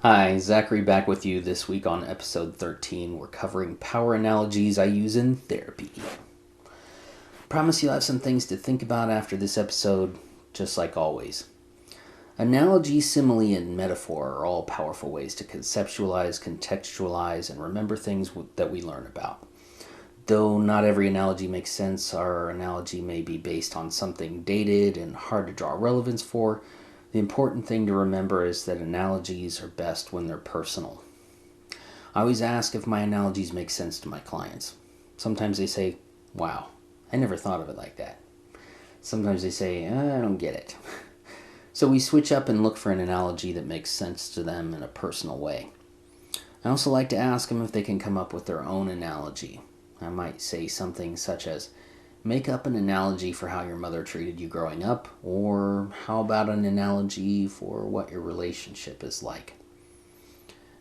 Hi, Zachary back with you this week on episode 13. We're covering power analogies I use in therapy. Promise you'll have some things to think about after this episode, just like always. Analogy, simile, and metaphor are all powerful ways to conceptualize, contextualize, and remember things that we learn about. Though not every analogy makes sense, our analogy may be based on something dated and hard to draw relevance for. The important thing to remember is that analogies are best when they're personal. I always ask if my analogies make sense to my clients. Sometimes they say, wow, I never thought of it like that. Sometimes they say, I don't get it. So we switch up and look for an analogy that makes sense to them in a personal way. I also like to ask them if they can come up with their own analogy. I might say something such as, make up an analogy for how your mother treated you growing up, or how about an analogy for what your relationship is like?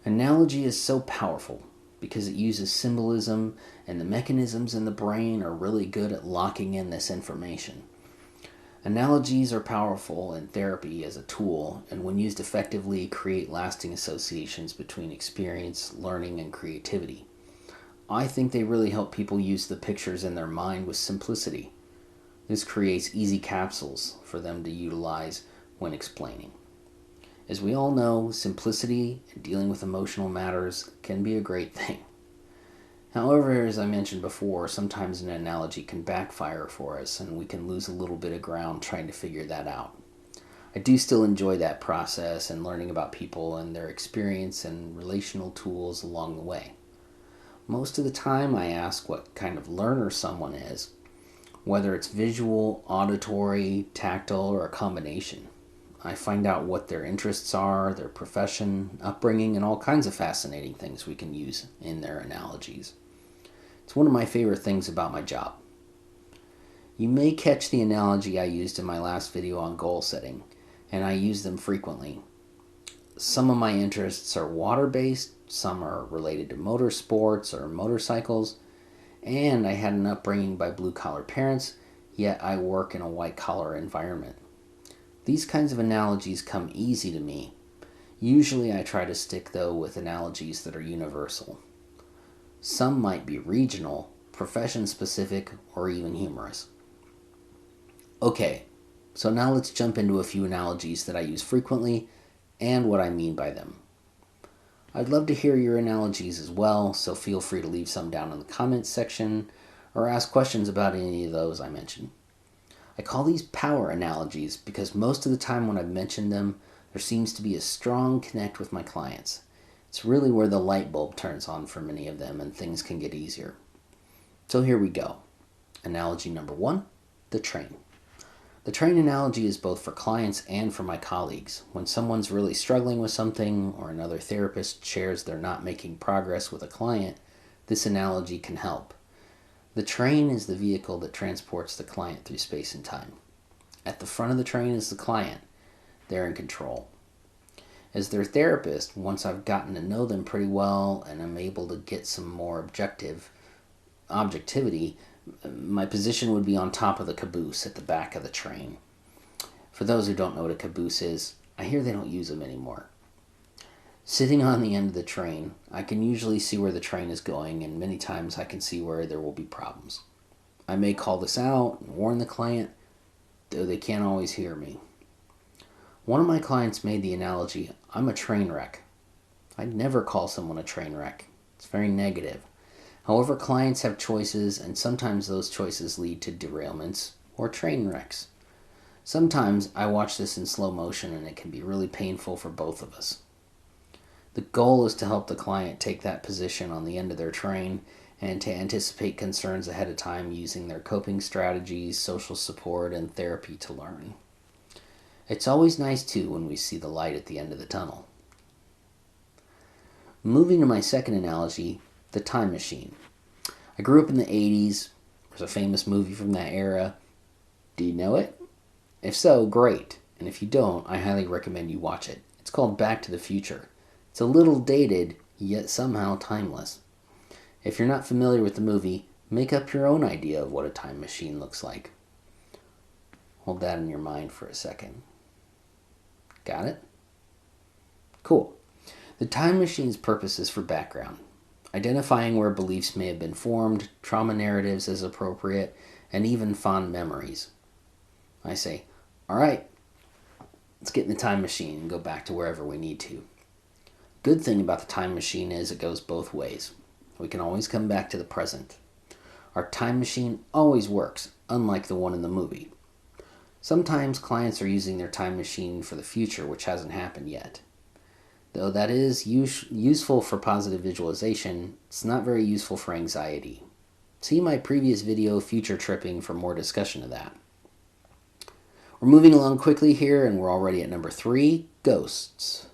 Analogy is so powerful because it uses symbolism, and the mechanisms in the brain are really good at locking in this information. Analogies are powerful in therapy as a tool, and when used effectively, create lasting associations between experience, learning, and creativity. I think they really help people use the pictures in their mind with simplicity. This creates easy capsules for them to utilize when explaining. As we all know, simplicity and dealing with emotional matters can be a great thing. However, as I mentioned before, sometimes an analogy can backfire for us and we can lose a little bit of ground trying to figure that out. I do still enjoy that process and learning about people and their experience and relational tools along the way. Most of the time I ask what kind of learner someone is, whether it's visual, auditory, tactile, or a combination. I find out what their interests are, their profession, upbringing, and all kinds of fascinating things we can use in their analogies. It's one of my favorite things about my job. You may catch the analogy I used in my last video on goal setting, and I use them frequently. Some of my interests are water-based, some are related to motorsports or motorcycles, and I had an upbringing by blue-collar parents, yet I work in a white-collar environment. These kinds of analogies come easy to me. Usually I try to stick, though, with analogies that are universal. Some might be regional, profession-specific, or even humorous. Okay, so now let's jump into a few analogies that I use frequently and what I mean by them. I'd love to hear your analogies as well, so feel free to leave some down in the comments section or ask questions about any of those I mentioned. I call these power analogies because most of the time when I've mentioned them, there seems to be a strong connect with my clients. It's really where the light bulb turns on for many of them and things can get easier. So here we go. Analogy number 1, the train. The train analogy is both for clients and for my colleagues. When someone's really struggling with something or another therapist shares they're not making progress with a client, this analogy can help. The train is the vehicle that transports the client through space and time. At the front of the train is the client. They're in control. As their therapist, once I've gotten to know them pretty well and I'm able to get some more objectivity, my position would be on top of the caboose at the back of the train. For those who don't know what a caboose is, I hear they don't use them anymore. Sitting on the end of the train, I can usually see where the train is going, and many times I can see where there will be problems. I may call this out and warn the client, though they can't always hear me. One of my clients made the analogy, I'm a train wreck. I'd never call someone a train wreck. It's very negative. However, clients have choices, and sometimes those choices lead to derailments or train wrecks. Sometimes I watch this in slow motion and it can be really painful for both of us. The goal is to help the client take that position on the end of their train and to anticipate concerns ahead of time using their coping strategies, social support, and therapy to learn. It's always nice too when we see the light at the end of the tunnel. Moving to my second analogy, the time machine. I grew up in the 80s. There's a famous movie from that era. Do you know it? If so, great. And if you don't, I highly recommend you watch it. It's called Back to the Future. It's a little dated, yet somehow timeless. If you're not familiar with the movie, make up your own idea of what a time machine looks like. Hold that in your mind for a second. Got it? Cool. The time machine's purpose is for background, identifying where beliefs may have been formed, trauma narratives as appropriate, and even fond memories. I say, all right, let's get in the time machine and go back to wherever we need to. Good thing about the time machine is it goes both ways. We can always come back to the present. Our time machine always works, unlike the one in the movie. Sometimes clients are using their time machine for the future, which hasn't happened yet. Though that is useful for positive visualization, it's not very useful for anxiety. See my previous video, Future Tripping, for more discussion of that. We're moving along quickly here, and we're already at number 3, ghosts.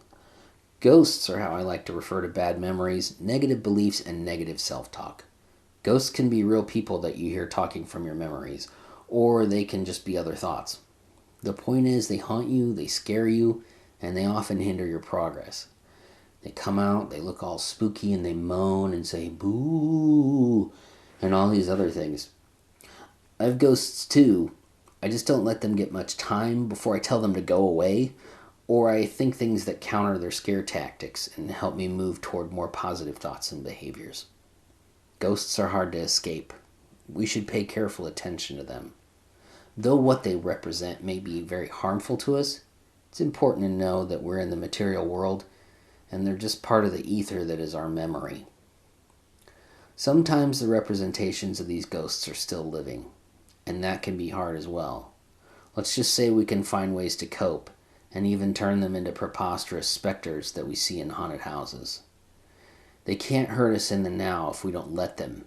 Ghosts are how I like to refer to bad memories, negative beliefs, and negative self-talk. Ghosts can be real people that you hear talking from your memories, or they can just be other thoughts. The point is, they haunt you, they scare you, and they often hinder your progress. They come out, they look all spooky, and they moan and say, boo, and all these other things. I have ghosts too. I just don't let them get much time before I tell them to go away, or I think things that counter their scare tactics and help me move toward more positive thoughts and behaviors. Ghosts are hard to escape. We should pay careful attention to them. Though what they represent may be very harmful to us, it's important to know that we're in the material world and they're just part of the ether that is our memory. Sometimes the representations of these ghosts are still living, and that can be hard as well. Let's just say we can find ways to cope and even turn them into preposterous specters that we see in haunted houses. They can't hurt us in the now if we don't let them.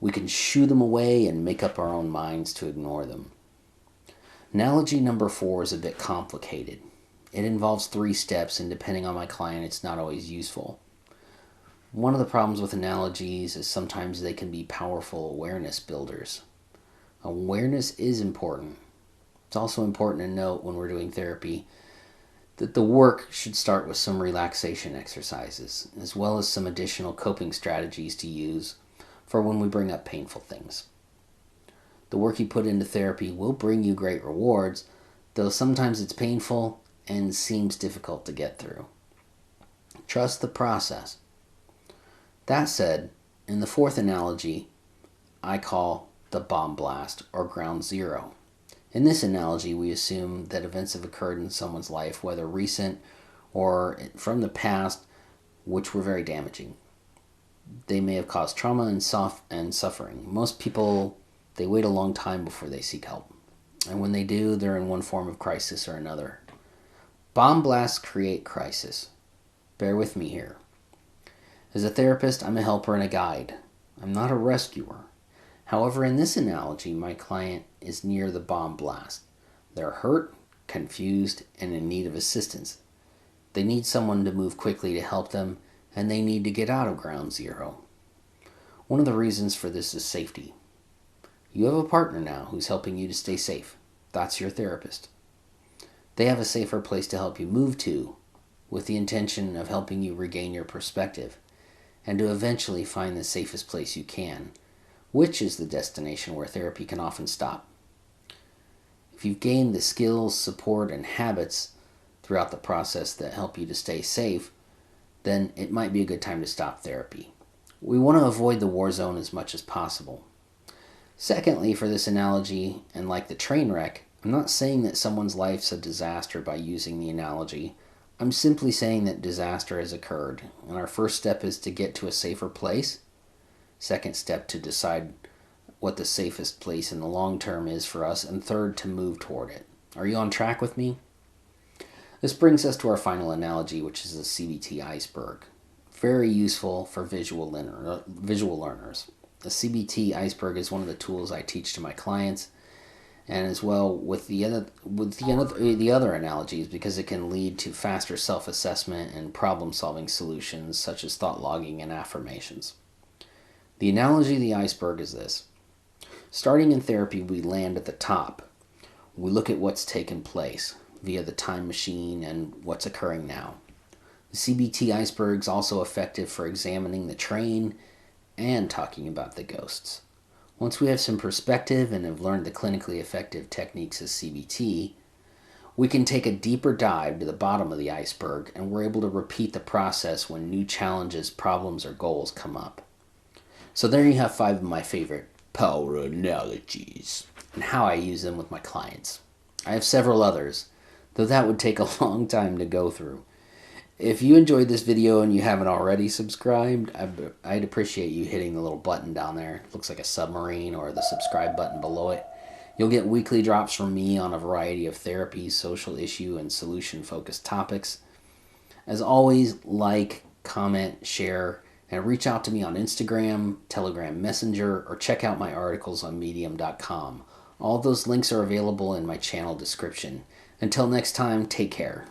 We can shoo them away and make up our own minds to ignore them. Analogy number 4 is a bit complicated. It involves 3 steps, and depending on my client, it's not always useful. One of the problems with analogies is sometimes they can be powerful awareness builders. Awareness is important. It's also important to note when we're doing therapy that the work should start with some relaxation exercises, as well as some additional coping strategies to use for when we bring up painful things. The work you put into therapy will bring you great rewards, though sometimes it's painful and seems difficult to get through. Trust the process. That said, in the 4th analogy, I call the bomb blast or ground zero. In this analogy, we assume that events have occurred in someone's life, whether recent or from the past, which were very damaging. They may have caused trauma and suffering. Most people, they wait a long time before they seek help. And when they do, they're in one form of crisis or another. Bomb blasts create crisis. Bear with me here. As a therapist, I'm a helper and a guide. I'm not a rescuer. However, in this analogy, my client is near the bomb blast. They're hurt, confused, and in need of assistance. They need someone to move quickly to help them, and they need to get out of ground zero. One of the reasons for this is safety. You have a partner now who's helping you to stay safe. That's your therapist. They have a safer place to help you move to, with the intention of helping you regain your perspective, and to eventually find the safest place you can, which is the destination where therapy can often stop. If you've gained the skills, support, and habits throughout the process that help you to stay safe, then it might be a good time to stop therapy. We want to avoid the war zone as much as possible. Secondly, for this analogy, and like the train wreck, I'm not saying that someone's life's a disaster by using the analogy. I'm simply saying that disaster has occurred, and our first step is to get to a safer place. Second step, to decide what the safest place in the long term is for us, and third, to move toward it. Are you on track with me? This brings us to our final analogy, which is the CBT Iceberg. Very useful for visual learners. The CBT Iceberg is one of the tools I teach to my clients, and as well with the other analogies, because it can lead to faster self-assessment and problem-solving solutions such as thought logging and affirmations. The analogy of the iceberg is this. Starting in therapy, we land at the top. We look at what's taken place via the time machine and what's occurring now. The CBT iceberg is also effective for examining the train and talking about the ghosts. Once we have some perspective and have learned the clinically effective techniques of CBT, We can take a deeper dive to the bottom of the iceberg, and we're able to repeat the process when new challenges, problems, or goals come up. So there you have 5 of my favorite power analogies and how I use them with my clients. I have several others, though that would take a long time to go through. If you enjoyed this video and you haven't already subscribed, I'd appreciate you hitting the little button down there. It looks like a submarine, or the subscribe button below it. You'll get weekly drops from me on a variety of therapy, social issue, and solution-focused topics. As always, like, comment, share, and reach out to me on Instagram, Telegram Messenger, or check out my articles on medium.com. All those links are available in my channel description. Until next time, take care.